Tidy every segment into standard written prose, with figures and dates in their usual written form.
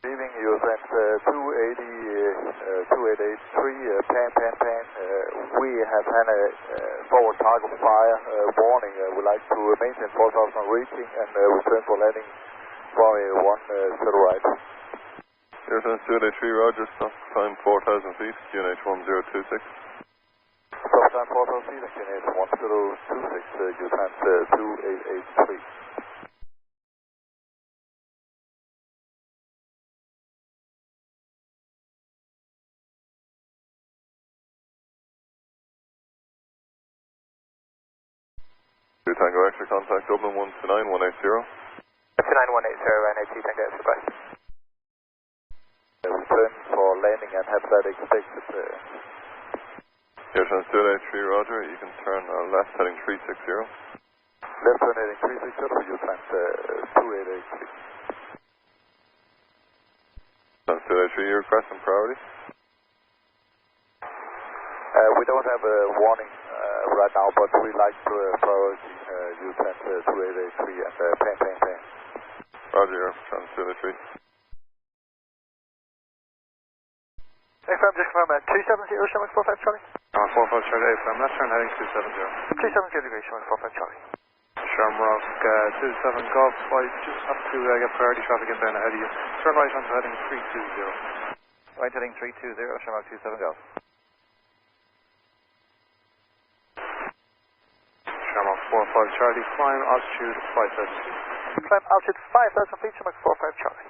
Leaving you sent 2883, pan. We have had a forward cargo fire warning. We'd like to maintain 4,000 reaching and return for landing for a 1 right. Airsense 283, Roger, stop time 4,000 feet, QNH 1026. Stop time 4,000 feet and QNH 1026, you sent 2883. Tango Extra, contact Dublin 129 180. 129 180, NAT, Tango Extra, bye. Return for landing and have that expected. Airsense 283, Roger, you can turn left heading 360. Left turn heading 360, you sent 2883. Airsense 283, your request and priority? We don't have a warning right now, but we like to priority you sent 2883 and pan. Roger, Airsense 283. AFM, just confirm 270, Shamrock 45 Charlie. 45 Charlie, AFM, left turn heading 270. 270 degrees, Shamrock 45 Charlie. Shamrock 27 Golf, I just have to get priority traffic in down ahead of you. Turn right onto heading 320. Right heading 320, Shamrock 27 Golf. Shamrock 45 Charlie, climb altitude 5,000 feet. Climb altitude 5,000 feet, Shamrock 45 Charlie.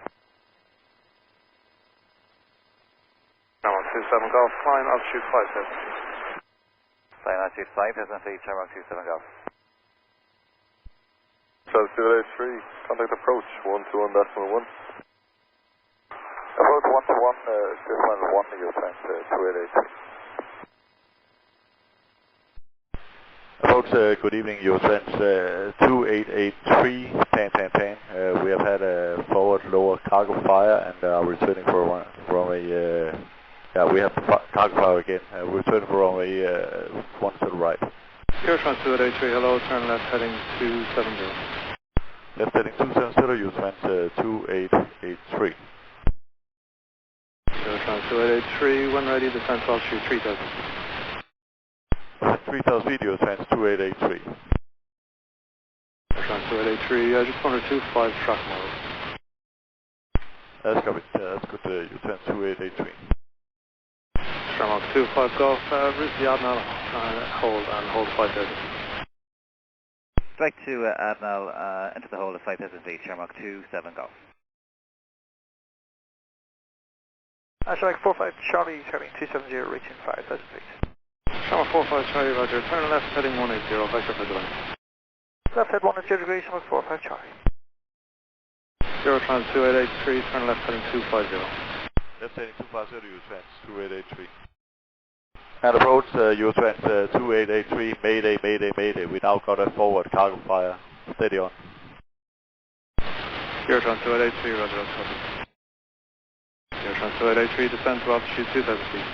Shamrock 27 Golf, climb altitude 5,000 feet. Climb altitude 5,000 feet, Shamrock 27 Golf. Airsense 283, contact approach 121.1. Approach 121, you sent 2883. Approach, good evening, you sent 2883, pan. We have had a forward lower cargo fire and are returning from a, we have cargo fire again, returning from a 1 to the right. Airsense 283, hello, turn left heading 270. Left heading 270, you sent 2883. Airsense 283, when ready, descent altitude 3,000 feet. 3,000 feet, you sent 2883. Airsense 283, I just 125 track mode. That's good, you sent 2883. Shamrock 25 Golf, route the Admiral and hold 5,000 feet. Strike to Admiral, enter the hold at 5,000 feet, Shamrock 27 Golf. Shamrock 45 Charlie, turning 270, reaching 5,000 feet. Shamrock 45 Charlie, Roger, turn left heading 180, vector for Dublin. Left head 180 degrees, Shamrock 45 Charlie. Airsense 2883, turn left heading 250. Left heading 250, you trans 2883. And approach, you trans 2883, Mayday. We now got a forward cargo fire. Steady on. Airsense 2883, Roger, that's covered. Airsense 2883, descend to altitude 2,000 feet.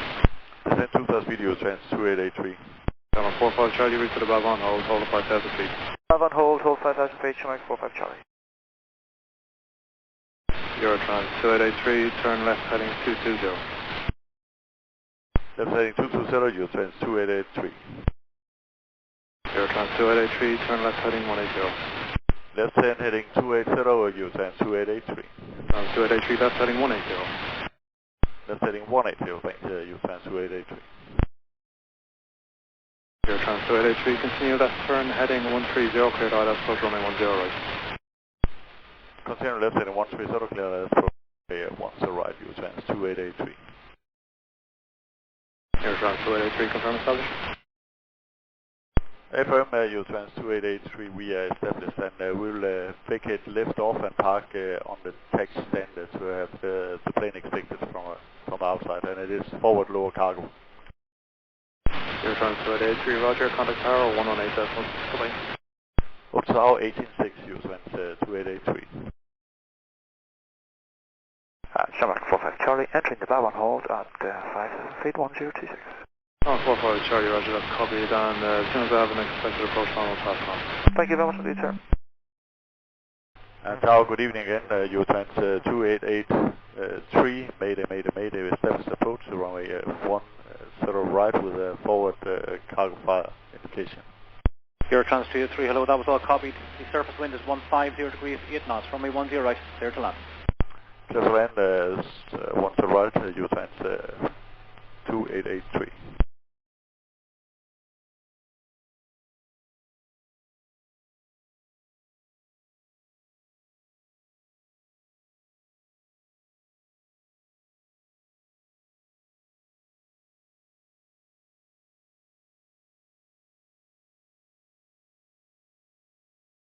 Descend 2,000 feet, you trans 2883. Shamrock 45 Charlie, route to the Balvan hold at 5,000 feet. Balvan hold 5,000 feet, Shamrock 45 Charlie. Airsense 2883, turn left heading 220. Left heading 220, you trans 2883. Airsense 2883, turn left heading 180. Left hand heading 280, you trans 2883. Airsense 283, left heading 180. Left heading 180, thanks, you trans 2883. Airsense 2883, continue left turn heading 130, cleared ILS, approach runway 10 right. Continue left heading 130, clear ILS, approach 1 to the right, you trans 2883. Airsense 2883, confirm established. AFM, you trans 2883, we are established and we'll vacate lift off and park on the taxi stand to have the plane expected from outside, and it is forward lower cargo. Airsense 2883, Roger, contact tower 118.1, goodbye. Up to tower 186, you trans 2883. Shamrock 45 Charlie, entering the Balvan hold at 5,000 feet, 1026. 45 Charlie, Roger, that's copied, and as soon as I have an expected approach, I'll pass on. Thank you very much indeed, sir. And Tower, good evening again. Eurotrans 2883, Mayday, Mayday, Mayday. We established approach to runway 10 right with a forward cargo fire indication. Eurotrans 283, hello, that was all copied. The surface wind is 150 degrees, 8 knots, runway 10 right, clear to land. Clear to land, 1 right, Eurotrans 2883.